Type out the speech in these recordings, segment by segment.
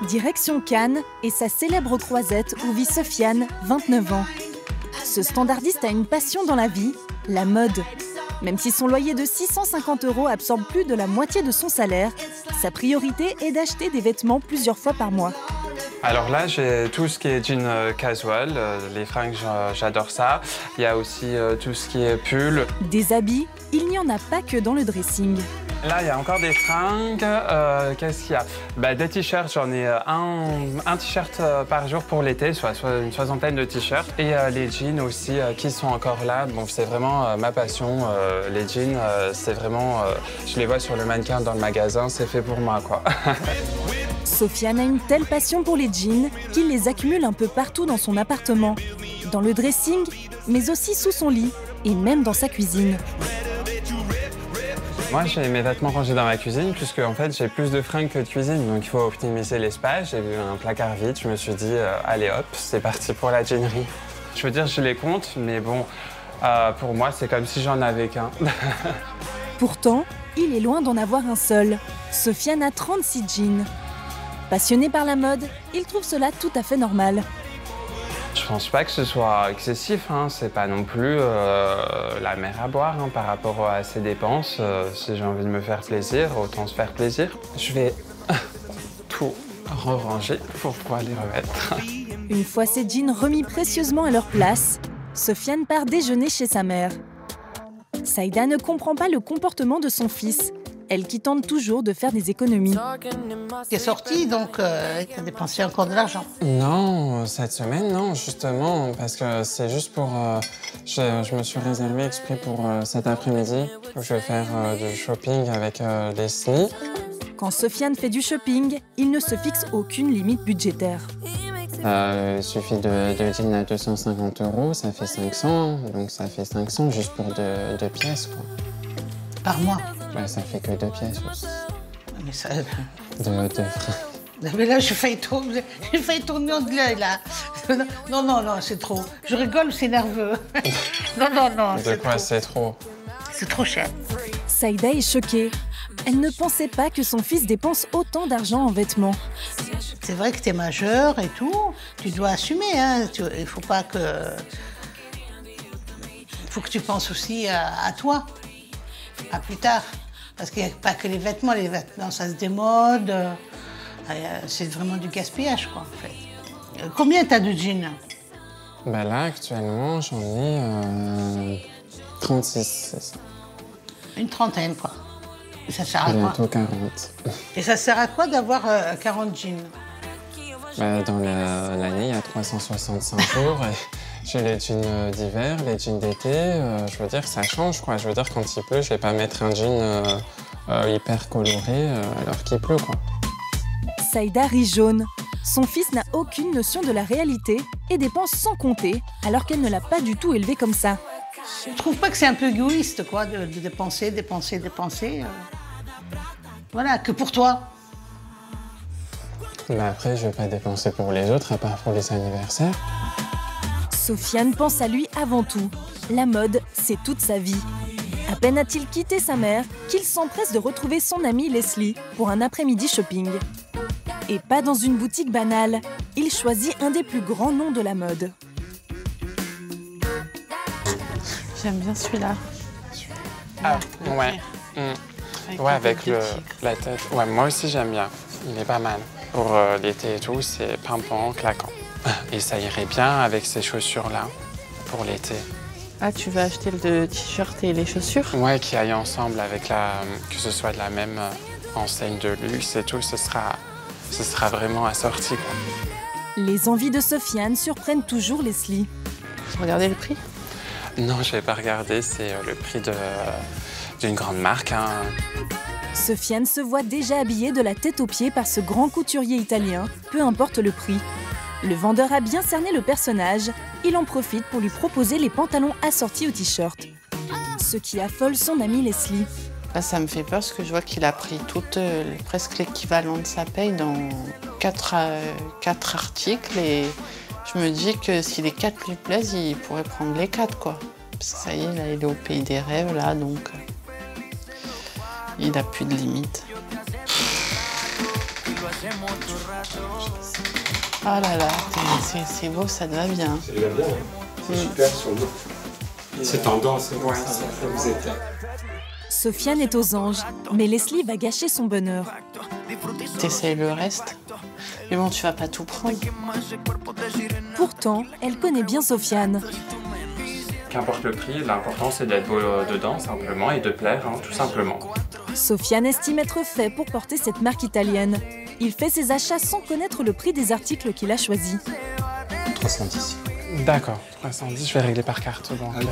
Direction Cannes et sa célèbre croisette où vit Sofiane, 29 ans. Ce standardiste a une passion dans la vie, la mode. Même si son loyer de 650 € absorbe plus de la moitié de son salaire, sa priorité est d'acheter des vêtements plusieurs fois par mois. Alors là, j'ai tout ce qui est jean casual, les fringues, j'adore ça. Il y a aussi tout ce qui est pull. Des habits, il n'y en a pas que dans le dressing. Là, il y a encore des fringues. Qu'est-ce qu'il y a? Des t-shirts, j'en ai un t-shirt par jour pour l'été, soit une soixantaine de t-shirts. Et les jeans aussi qui sont encore là. Bon, c'est vraiment ma passion. Les jeans, c'est vraiment... je les vois sur le mannequin dans le magasin, c'est fait pour moi, quoi. Sofiane a une telle passion pour les jeans qu'il les accumule un peu partout dans son appartement. Dans le dressing, mais aussi sous son lit et même dans sa cuisine. Moi, j'ai mes vêtements rangés dans ma cuisine puisque en fait, j'ai plus de fringues que de cuisine. Donc, il faut optimiser l'espace. J'ai vu un placard vide. Je me suis dit, allez hop, c'est parti pour la jeanerie. Je veux dire, je les compte, mais bon, pour moi, c'est comme si j'en avais qu'un. Pourtant, il est loin d'en avoir un seul. Sofiane a 36 jeans. Passionné par la mode, il trouve cela tout à fait normal. Je pense pas que ce soit excessif, hein. C'est pas non plus la mer à boire hein, par rapport à ses dépenses. Si j'ai envie de me faire plaisir, autant se faire plaisir. Je vais tout ranger pour pouvoir les remettre. Une fois ses jeans remis précieusement à leur place, Sofiane part déjeuner chez sa mère. Saïda ne comprend pas le comportement de son fils. Elle qui tente toujours de faire des économies. Tu es sorti, donc tu as dépensé encore de l'argent. Non, cette semaine, non, justement, parce que c'est juste pour... je me suis réservé exprès pour cet après-midi, où je vais faire du shopping avec Leslie. Quand Sofiane fait du shopping, il ne se fixe aucune limite budgétaire. Il suffit de jeans à 250 €, ça fait 500, donc ça fait 500 juste pour deux pièces, quoi. Par mois? Ça fait que 2 pièces aussi. Mais ça... De frais. Mais là, j'ai failli tourner de l'œil, là. Non, c'est trop. Je rigole, c'est nerveux. Non, De quoi c'est trop? C'est trop cher. Saïda est choquée. Elle ne pensait pas que son fils dépense autant d'argent en vêtements. C'est vrai que tu es majeur et tout. Tu dois assumer, hein. Il faut pas que... Il faut que tu penses aussi à toi. À plus tard. Parce qu'il n'y a pas que les vêtements ça se démode. C'est vraiment du gaspillage, quoi, en fait. Combien t'as de jeans? Là, actuellement, j'en ai 36, c'est ça. Une trentaine, quoi. Et ça sert à quoi? Bientôt 40. Et ça sert à quoi d'avoir 40 jeans? Dans l'année, il y a 365 jours. J'ai les jeans d'hiver, les jeans d'été, je veux dire, ça change, quoi. Je veux dire, quand il pleut, je vais pas mettre un jean hyper coloré alors qu'il pleut, quoi. Saïda rit jaune. Son fils n'a aucune notion de la réalité et dépense sans compter, alors qu'elle ne l'a pas du tout élevé comme ça. Je trouve pas que c'est un peu égoïste, quoi, de dépenser. Voilà, que pour toi. Après, je vais pas dépenser pour les autres, à part pour les anniversaires. Sofiane pense à lui avant tout. La mode, c'est toute sa vie. À peine a-t-il quitté sa mère qu'il s'empresse de retrouver son amie Leslie pour un après-midi shopping. Et pas dans une boutique banale, il choisit un des plus grands noms de la mode. J'aime bien celui-là. Ah, ouais. Ouais, avec la tête. Ouais, moi aussi j'aime bien. Il est pas mal. Pour l'été et tout, c'est pimpant, claquant. Et ça irait bien avec ces chaussures-là, pour l'été. Ah, tu vas acheter le t-shirt et les chaussures? Ouais, qui aillent ensemble avec que ce soit de la même enseigne de luxe et tout, ce sera vraiment assorti, quoi. Les envies de Sofiane surprennent toujours Leslie. Regardez le prix? Non, je vais pas regarder, c'est le prix d'une grande marque, hein. Sofiane se voit déjà habillé de la tête aux pieds par ce grand couturier italien, peu importe le prix. Le vendeur a bien cerné le personnage, il en profite pour lui proposer les pantalons assortis au t-shirt. Ce qui affole son amie Leslie. Là, ça me fait peur parce que je vois qu'il a pris presque l'équivalent de sa paye dans 4 articles et je me dis que si les 4 lui plaisent, il pourrait prendre les 4, quoi. Parce que ça y est, là, il est au pays des rêves, là, donc il n'a plus de limite. Oh là là, c'est beau, ça te va bien. Ça lui va bien, hein. C'est super sur nous. C'est tendance, c'est moi, ça vous êtes là. Sofiane est aux anges, mais Leslie va gâcher son bonheur. T'essayes le reste. Mais bon, tu vas pas tout prendre. Pourtant, elle connaît bien Sofiane. Qu'importe le prix, l'important c'est d'être beau dedans simplement et de plaire, hein, tout simplement. Sofiane estime être fait pour porter cette marque italienne. Il fait ses achats sans connaître le prix des articles qu'il a choisis. 310. D'accord, 310, je vais régler par carte bancaire.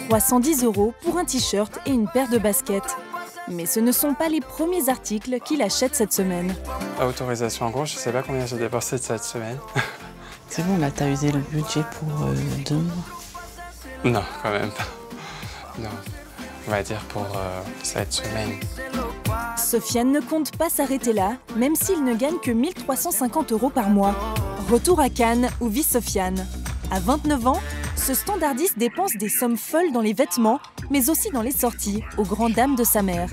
310 € pour un t-shirt et une paire de baskets. Mais ce ne sont pas les premiers articles qu'il achète cette semaine. À autorisation en gros, je sais pas combien j'ai dépensé cette semaine. C'est bon, là, t'as usé le budget pour 2 mois. Non, quand même pas. Non, on va dire pour cette semaine. Sofiane ne compte pas s'arrêter là, même s'il ne gagne que 1 350 € par mois. Retour à Cannes, où vit Sofiane. À 29 ans, ce standardiste dépense des sommes folles dans les vêtements, mais aussi dans les sorties, aux grandes dames de sa mère.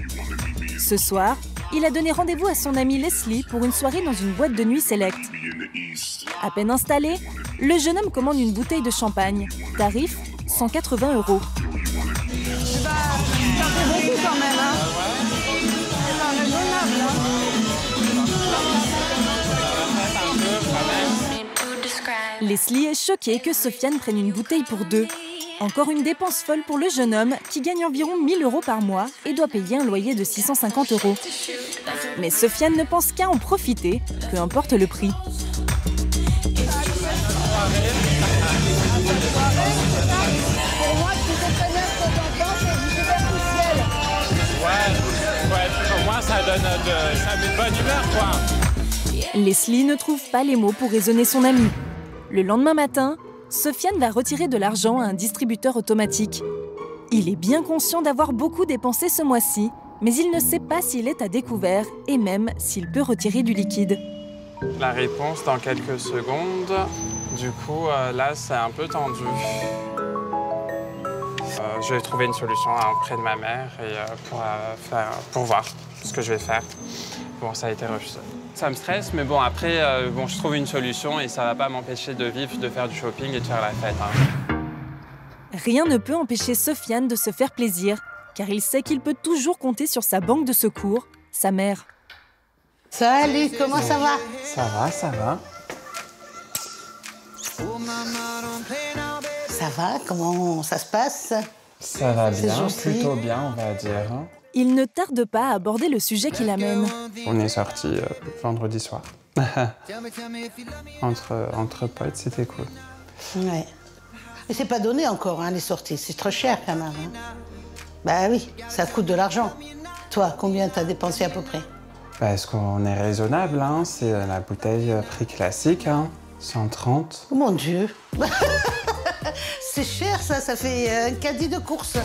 Ce soir, il a donné rendez-vous à son amie Leslie pour une soirée dans une boîte de nuit select. À peine installé, le jeune homme commande une bouteille de champagne. Tarif 180 €. Ça fait beaucoup quand même, hein. C'est pas raisonnable, hein. Leslie est choquée que Sofiane prenne une bouteille pour deux. Encore une dépense folle pour le jeune homme qui gagne environ 1 000 € par mois et doit payer un loyer de 650 €. Mais Sofiane ne pense qu'à en profiter, peu importe le prix. Pour moi, tu sais très bien ce que t'entends, c'est du superficiel. Ouais, au moins ça met de bonne humeur, quoi. Leslie ne trouve pas les mots pour raisonner son ami. Le lendemain matin, Sofiane va retirer de l'argent à un distributeur automatique. Il est bien conscient d'avoir beaucoup dépensé ce mois-ci, mais il ne sait pas s'il est à découvert et même s'il peut retirer du liquide. La réponse dans quelques secondes. Du coup, là, c'est un peu tendu. Je vais trouver une solution auprès de ma mère et pour voir ce que je vais faire. Bon, ça a été refusé. Ça me stresse, mais bon, après, je trouve une solution et ça va pas m'empêcher de vivre, de faire du shopping et de faire la fête, hein. Rien ne peut empêcher Sofiane de se faire plaisir, car il sait qu'il peut toujours compter sur sa banque de secours, sa mère. Salut, comment ça va? Ça va, ça va. Ça va, comment ça se passe? Ça va Ces bien, jours-ci. plutôt bien, on va dire. Il ne tarde pas à aborder le sujet qui l'amène. On est sortis vendredi soir. entre potes, c'était cool. Ouais. Mais c'est pas donné encore, hein, les sorties. C'est trop cher quand même. Hein. Bah oui, ça coûte de l'argent. Toi, combien t'as dépensé à peu près? Parce qu'on est raisonnable, hein. C'est la bouteille prix classique, hein. 130. Oh mon Dieu. C'est cher ça fait un caddie de course.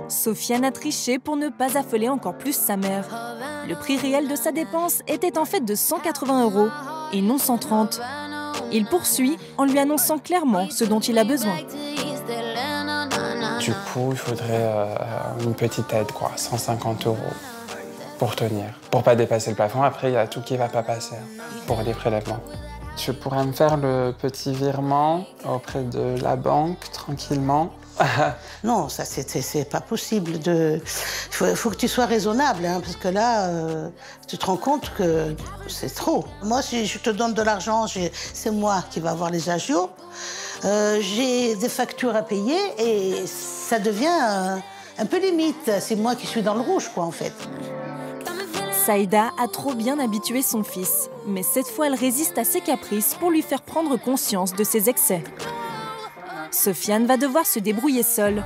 Sofiane a triché pour ne pas affoler encore plus sa mère. Le prix réel de sa dépense était en fait de 180 € et non 130. Il poursuit en lui annonçant clairement ce dont il a besoin. Du coup, il faudrait une petite aide, quoi, 150 € pour tenir. Pour pas dépasser le plafond, après, il y a tout qui va pas passer hein, pour les prélèvements. Tu pourrais me faire le petit virement auprès de la banque, tranquillement. Non, ça c'est pas possible. Il faut que tu sois raisonnable, hein, parce que là, tu te rends compte que c'est trop. Moi, si je te donne de l'argent, c'est moi qui va avoir les agios. J'ai des factures à payer et ça devient un peu limite. C'est moi qui suis dans le rouge, quoi, en fait. Saïda a trop bien habitué son fils, mais cette fois elle résiste à ses caprices pour lui faire prendre conscience de ses excès. Sofiane va devoir se débrouiller seul.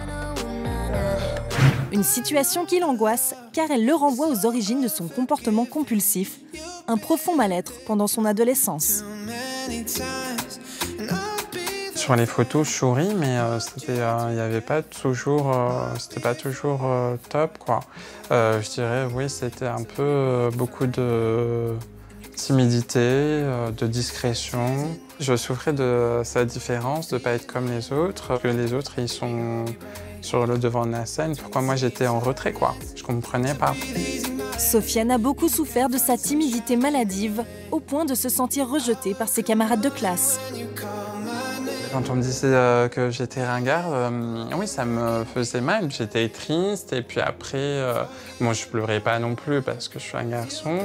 Une situation qui l'angoisse car elle le renvoie aux origines de son comportement compulsif, un profond mal-être pendant son adolescence. Sur les photos, je souris, mais il y avait pas toujours, c'était pas toujours top, quoi. Je dirais, oui, c'était un peu beaucoup de timidité, de discrétion. Je souffrais de sa différence, de ne pas être comme les autres. Que les autres, ils sont sur le devant de la scène. Pourquoi moi, j'étais en retrait, quoi. Je comprenais pas. Sofiane a beaucoup souffert de sa timidité maladive, au point de se sentir rejetée par ses camarades de classe. Quand on me disait que j'étais ringard, oui, ça me faisait mal. J'étais triste et puis après, moi je pleurais pas non plus parce que je suis un garçon.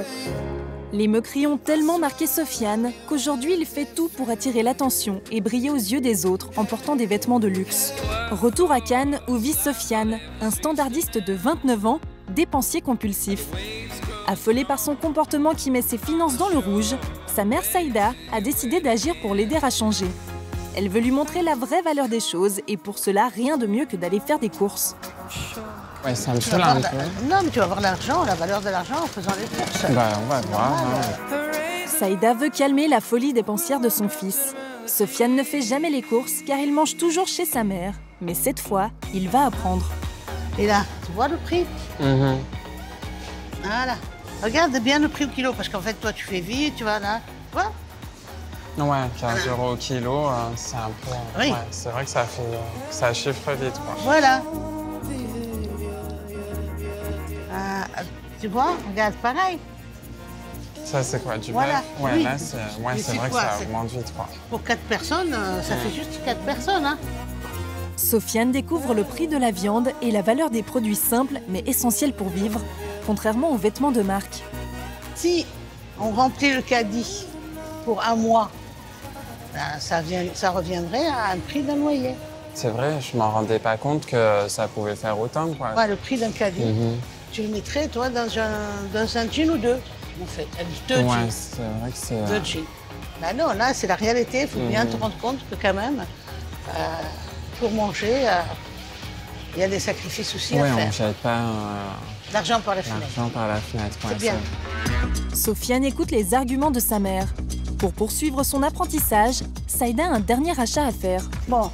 Les moqueries ont tellement marqué Sofiane qu'aujourd'hui il fait tout pour attirer l'attention et briller aux yeux des autres en portant des vêtements de luxe. Retour à Cannes où vit Sofiane, un standardiste de 29 ans, dépensier compulsif. Affolé par son comportement qui met ses finances dans le rouge, sa mère Saïda a décidé d'agir pour l'aider à changer. Elle veut lui montrer la vraie valeur des choses et pour cela, rien de mieux que d'aller faire des courses. Ouais, ça me saoule un peu. Non, mais tu vas voir l'argent, la valeur de l'argent en faisant des courses. Bah, on va voir. Hein. Saïda veut calmer la folie dépensière de son fils. Sofiane ne fait jamais les courses car il mange toujours chez sa mère. Mais cette fois, il va apprendre. Et là, tu vois le prix? Voilà. Regarde bien le prix au kilo, parce qu'en fait, toi, tu fais vite, tu vas là. Tu vois? Ouais, 15 € au kilo, c'est un peu... Oui. Ouais, c'est vrai que ça chiffre vite, quoi. Voilà. Tu vois? Regarde, pareil. Ça, c'est quoi, du Voilà. bœuf? Ouais, Oui. là, c'est Mais c'est vrai que quoi, ça c'est- augmente vite, quoi. Pour 4 personnes, ça fait juste 4 personnes, hein. Sofiane découvre le prix de la viande et la valeur des produits simples mais essentiels pour vivre, contrairement aux vêtements de marque. Si on remplit le caddie pour un mois, ben, ça reviendrait à un prix d'un loyer. C'est vrai, je m'en rendais pas compte que ça pouvait faire autant, quoi. Ouais, le prix d'un caddie. Tu le mettrais, toi, dans un jean ou deux, en fait. Deux Ouais, jeans. c'est vrai que c'est... Deux jeans. Ben non, là, c'est la réalité. Il faut bien te rendre compte que quand même, pour manger, il y a des sacrifices aussi Ouais, à on faire. ne jette pas L'argent par la fenêtre. l'argent par la fenêtre. C'est ouais, bien. Sofiane écoute les arguments de sa mère. Pour poursuivre son apprentissage, Saïda a un dernier achat à faire. Bon.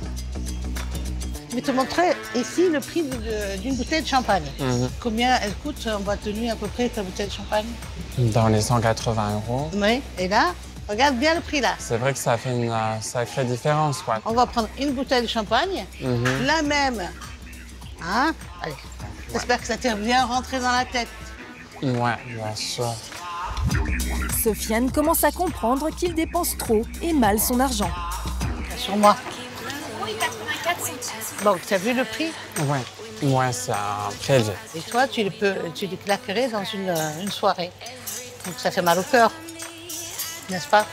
Je vais te montrer ici le prix d'une bouteille de champagne. Combien elle coûte en boîte de nuit à peu près ta bouteille de champagne? Dans les 180 €. Oui. Et là, regarde bien le prix là. C'est vrai que ça fait une sacrée différence, quoi. On va prendre une bouteille de champagne, la même. Hein? Allez. J'espère que ça t'est bien rentré dans la tête. Ouais, bien sûr. Sofiane commence à comprendre qu'il dépense trop et mal son argent. Sur moi. Oui, 84 centimes. Donc, tu as vu le prix? Ouais, c'est un prélevé. Et toi, tu les claquerais dans une soirée. Donc, ça fait mal au cœur. N'est-ce pas?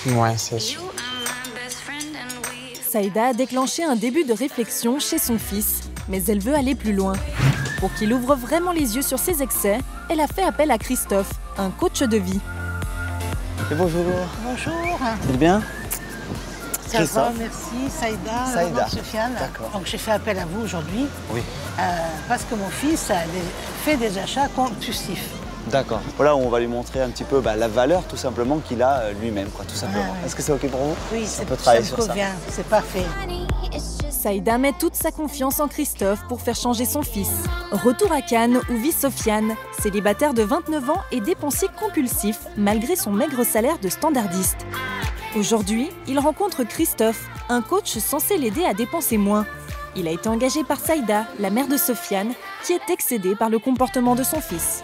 Ouais, c'est sûr. Saïda a déclenché un début de réflexion chez son fils, mais elle veut aller plus loin. Pour qu'il ouvre vraiment les yeux sur ses excès, elle a fait appel à Christophe, un coach de vie. Et bonjour, Bonjour. vous allez bien? Ça Christophe. va, merci. Saïda, Saïda. Sofiane. D'accord. Donc, j'ai fait appel à vous aujourd'hui Oui. parce que mon fils a fait des achats compulsifs. D'accord. Voilà, on va lui montrer un petit peu la valeur tout simplement qu'il a lui-même, quoi, tout simplement. ouais. Est-ce que c'est OK pour vous? Oui, on peut travailler sur ça me ça. convient. C'est parfait. Saïda met toute sa confiance en Christophe pour faire changer son fils. Retour à Cannes où vit Sofiane, célibataire de 29 ans et dépensier compulsif malgré son maigre salaire de standardiste. Aujourd'hui, il rencontre Christophe, un coach censé l'aider à dépenser moins. Il a été engagé par Saïda, la mère de Sofiane, qui est excédée par le comportement de son fils.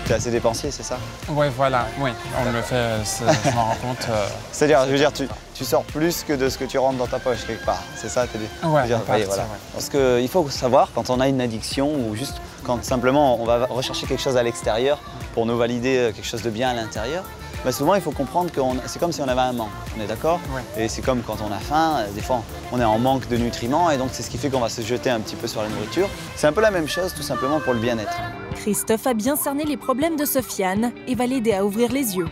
Tu es assez dépensier, c'est ça? Ouais, voilà, oui, on me le fait, je m'en rends compte. C'est-à-dire, je veux dire, tu sors plus que de ce que tu rentres dans ta poche quelque part. C'est ça, t'es dit? Ouais, Je veux dire, en partie, voilà. ouais. Parce qu'il faut savoir, quand on a une addiction ou juste quand simplement on va rechercher quelque chose à l'extérieur pour nous valider quelque chose de bien à l'intérieur, souvent il faut comprendre que c'est comme si on avait un manque. On est d'accord? Ouais. Et c'est comme quand on a faim, des fois on est en manque de nutriments et donc c'est ce qui fait qu'on va se jeter un petit peu sur la nourriture. C'est un peu la même chose tout simplement pour le bien-être. Christophe a bien cerné les problèmes de Sofiane et va l'aider à ouvrir les yeux.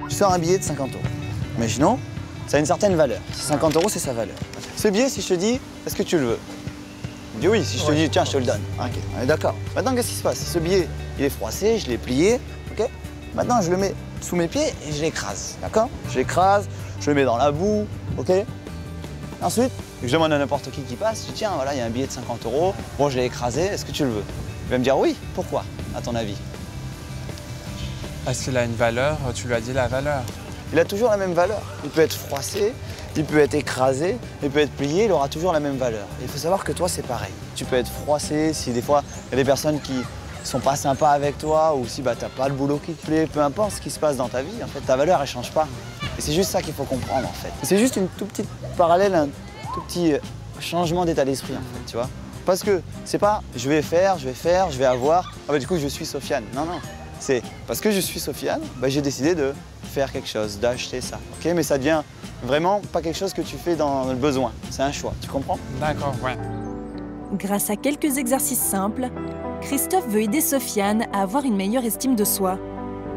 Tu sors un billet de 50 €. Imaginons, ça a une certaine valeur. 50 €, c'est sa valeur. Ce billet, si je te dis, est-ce que tu le veux? Tu dis oui, si je te dis, tiens, je te le donne. Ok, on est d'accord. Maintenant, qu'est-ce qui se passe? Ce billet, il est froissé, je l'ai plié, ok? Maintenant, je le mets sous mes pieds et je l'écrase, d'accord? Je l'écrase, je le mets dans la boue, ok? Ensuite, je demande à n'importe qui passe, je dis, tiens, voilà, il y a un billet de 50 €, bon, je l'ai écrasé, est-ce que tu le veux? Il va me dire oui, pourquoi, à ton avis? Parce qu'il a une valeur, tu lui as dit la valeur. Il a toujours la même valeur. Il peut être froissé, il peut être écrasé, il peut être plié, il aura toujours la même valeur. Et il faut savoir que toi, c'est pareil. Tu peux être froissé, si des fois, il y a des personnes qui sont pas sympas avec toi ou si bah, t'as pas le boulot qui te plaît, peu importe ce qui se passe dans ta vie, en fait, ta valeur, elle change pas. Et c'est juste ça qu'il faut comprendre, en fait. C'est juste une toute petite parallèle, un tout petit changement d'état d'esprit, en fait, tu vois. Parce que c'est pas je vais faire, je vais avoir, ah bah du coup je suis Sofiane. Non, non. C'est parce que je suis Sofiane, bah, j'ai décidé de faire quelque chose, d'acheter ça. Ok, mais ça devient vraiment pas quelque chose que tu fais dans le besoin. C'est un choix, tu comprends? D'accord, ouais. Grâce à quelques exercices simples, Christophe veut aider Sofiane à avoir une meilleure estime de soi.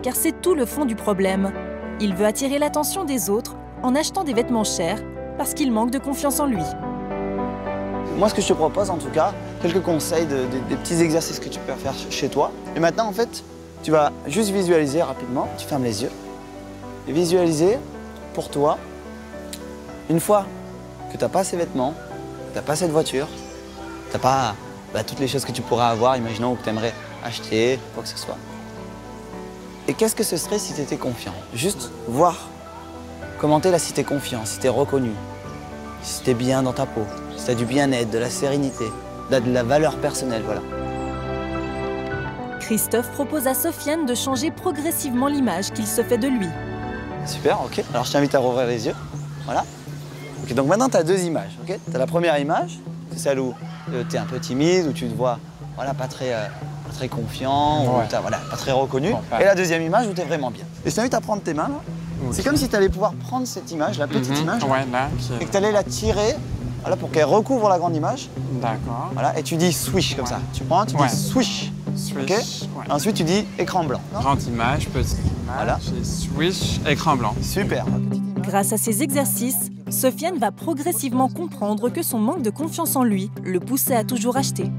Car c'est tout le fond du problème. Il veut attirer l'attention des autres en achetant des vêtements chers parce qu'il manque de confiance en lui. Moi, ce que je te propose, en tout cas, quelques conseils, des petits exercices que tu peux faire chez toi. Et maintenant, en fait, tu vas juste visualiser rapidement. Tu fermes les yeux. Et visualiser, pour toi, une fois que tu n'as pas ces vêtements, tu n'as pas cette voiture, tu n'as pas toutes les choses que tu pourrais avoir, imaginons, ou que tu aimerais acheter, quoi que ce soit. Et qu'est-ce que ce serait si tu étais confiant? Juste voir comment t'es là, si tu es confiant, si tu es reconnu, si tu es bien dans ta peau, si tu as du bien-être, de la sérénité, de la valeur personnelle, voilà. Christophe propose à Sofiane de changer progressivement l'image qu'il se fait de lui. Super, ok. Alors je t'invite à rouvrir les yeux. Voilà. Ok, donc maintenant tu as deux images. Ok, tu as la première image, c'est celle où tu es un peu timide, où tu te vois voilà, pas très confiant, Ouais. ou voilà, pas très reconnu. Bon, Et la deuxième image où tu es vraiment bien. Et je t'invite à prendre tes mains là. Ok. C'est comme si tu allais pouvoir prendre cette image, la petite image, Ouais, là, et que tu allais la tirer voilà, pour qu'elle recouvre la grande image. D'accord. Voilà, et tu dis swish comme ça. Tu prends, tu Ouais. dis swish. Switch. Ok. Ouais. Ensuite tu dis écran blanc. Grande image, petite image. Voilà. Et switch, écran blanc. Super. Grâce à ces exercices, Sofiane va progressivement comprendre que son manque de confiance en lui le poussait à toujours acheter.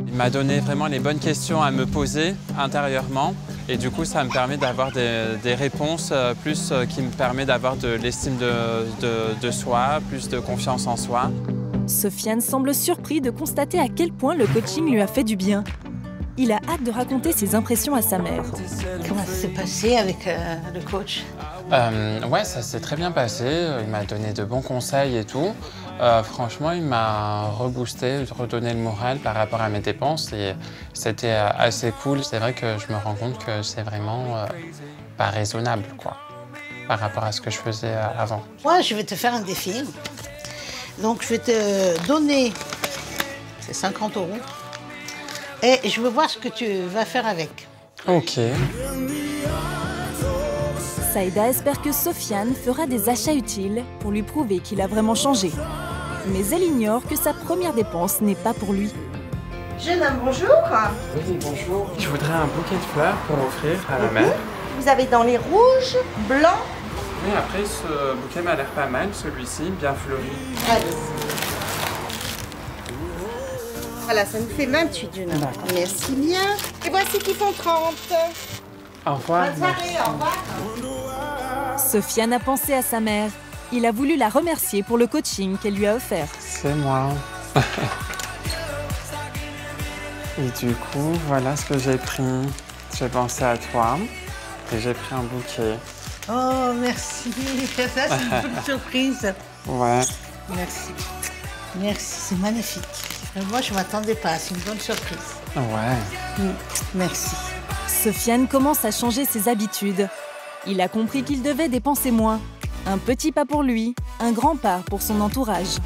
Il m'a donné vraiment les bonnes questions à me poser intérieurement. Et du coup, ça me permet d'avoir des réponses qui me permettent d'avoir de l'estime de soi, plus de confiance en soi. Sofiane semble surpris de constater à quel point le coaching lui a fait du bien. Il a hâte de raconter ses impressions à sa mère. Comment ça s'est passé avec le coach? Ouais, ça s'est très bien passé. Il m'a donné de bons conseils et tout. Franchement, il m'a reboosté, redonné le moral par rapport à mes dépenses et c'était assez cool. C'est vrai que je me rends compte que c'est vraiment pas raisonnable, quoi, par rapport à ce que je faisais avant. Moi, je vais te faire un défi. Donc, je vais te donner ces 50 € et je veux voir ce que tu vas faire avec. Ok. Saïda espère que Sofiane fera des achats utiles pour lui prouver qu'il a vraiment changé. Mais elle ignore que sa première dépense n'est pas pour lui. Jeune homme, bonjour. Oui, bonjour. Je voudrais un bouquet de fleurs pour offrir à ma mère. Vous avez dans les rouges, blancs. Oui, après, ce bouquet m'a l'air pas mal, celui-ci, bien fleuri. Allez. Voilà, ça nous fait 28, jeune homme. D'accord. Merci bien. Et voici qui font 30. Au revoir. Bonne soirée, au revoir. Sofiane a pensé à sa mère. Il a voulu la remercier pour le coaching qu'elle lui a offert. C'est moi. Et du coup, voilà ce que j'ai pris. J'ai pensé à toi et j'ai pris un bouquet. Oh, merci. Ça, c'est une bonne surprise. Ouais. Merci. Merci, c'est magnifique. Moi, je ne m'attendais pas. C'est une bonne surprise. Ouais. Merci. Sofiane commence à changer ses habitudes. Il a compris qu'il devait dépenser moins. Un petit pas pour lui, un grand pas pour son entourage.